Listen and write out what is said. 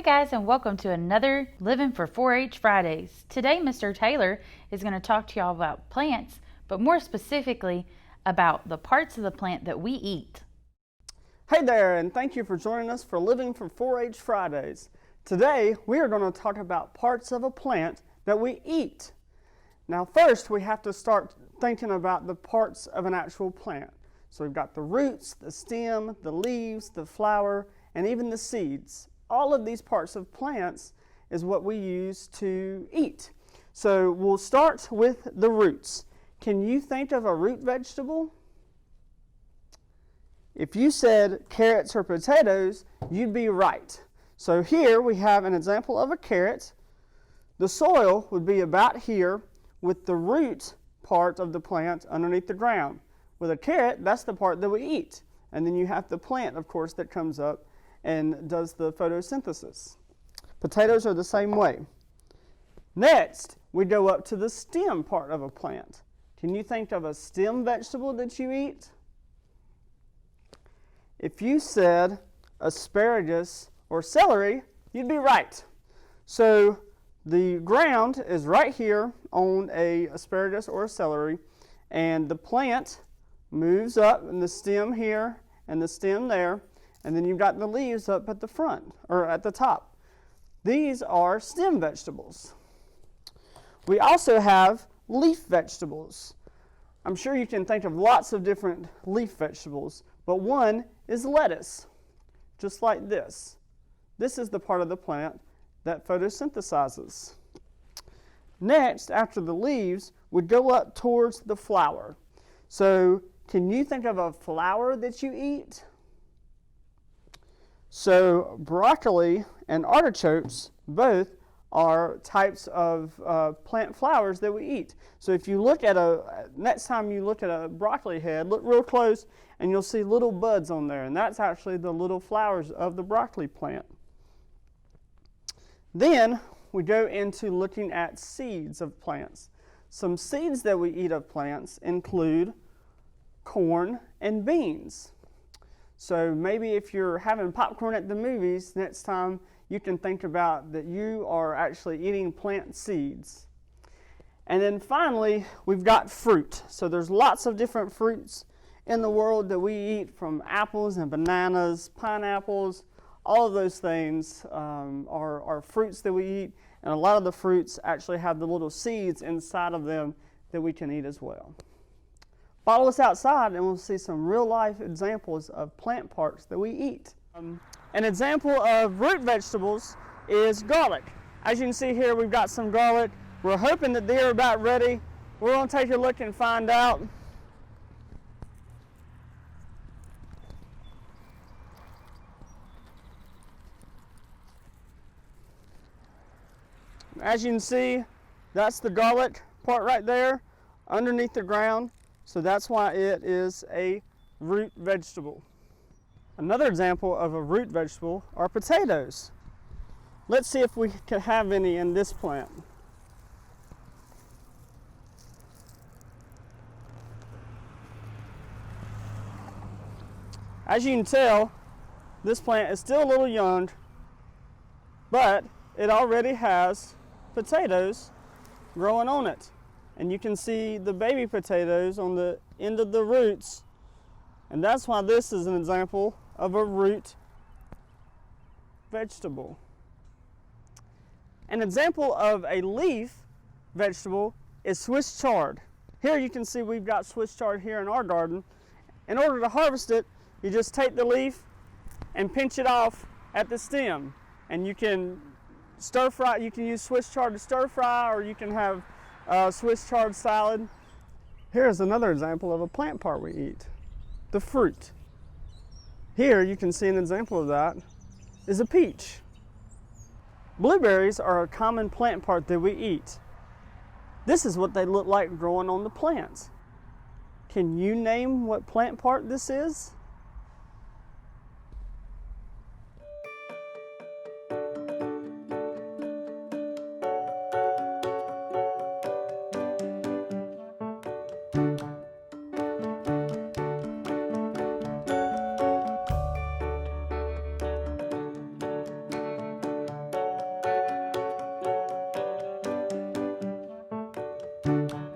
guys, and welcome to another Living for 4-H Fridays. Today, Mr. Taylor is going to talk to y'all about plants, but more specifically about the parts of the plant that we eat. Hey there, and thank you for joining us for Living for 4-H Fridays. Today, we are going to talk about parts of a plant that we eat. Now, first, we have to start thinking about the parts of an actual plant. So we've got the roots, the stem, the leaves, the flower, and even the seeds. All of these parts of plants is what we use to eat. So we'll start with the roots. Can you think of a root vegetable? If you said carrots or potatoes, you'd be right. So here we have an example of a carrot. The soil would be about here with the root part of the plant underneath the ground. With a carrot, that's the part that we eat. And then you have the plant, of course, that comes up and does the photosynthesis. Potatoes are the same way. Next, we go up to the stem part of a plant. Can you think of a stem vegetable that you eat? If you said asparagus or celery, you'd be right. So the ground is right here on a asparagus or a celery, and the plant moves up, and the stem here and the stem there, and then you've got the leaves up at the front, or at the top. These are stem vegetables. We also have leaf vegetables. I'm sure you can think of lots of different leaf vegetables, but one is lettuce, just like this. This is the part of the plant that photosynthesizes. Next, after the leaves, we go up towards the flower. So, can you think of a flower that you eat? So broccoli and artichokes both are types of plant flowers that we eat. So if you look at next time you look at a broccoli head, look real close and you'll see little buds on there, and that's actually the little flowers of the broccoli plant. Then we go into looking at seeds of plants. Some seeds that we eat of plants include corn and beans. So maybe if you're having popcorn at the movies, next time you can think about that you are actually eating plant seeds. And then finally, we've got fruit. So there's lots of different fruits in the world that we eat, from apples and bananas, pineapples. All of those things are fruits that we eat, and a lot of the fruits actually have the little seeds inside of them that we can eat as well. Follow us outside and we'll see some real-life examples of plant parts that we eat. An example of root vegetables is garlic. As you can see here, we've got some garlic. We're hoping that they're about ready. We're going to take a look and find out. As you can see, that's the garlic part right there underneath the ground. So that's why it is a root vegetable. Another example of a root vegetable are potatoes. Let's see if we can have any in this plant. As you can tell, this plant is still a little young, but it already has potatoes growing on it. And you can see the baby potatoes on the end of the roots. And that's why this is an example of a root vegetable. An example of a leaf vegetable is Swiss chard. Here you can see we've got Swiss chard here in our garden. In order to harvest it, you just take the leaf and pinch it off at the stem. And you can stir fry, you can use Swiss chard to stir fry, or you can have Swiss chard salad. Here's another example of a plant part we eat, the fruit. Here you can see an example of that is a peach. Blueberries are a common plant part that we eat. This is what they look like growing on the plants. Can you name what plant part this is? you.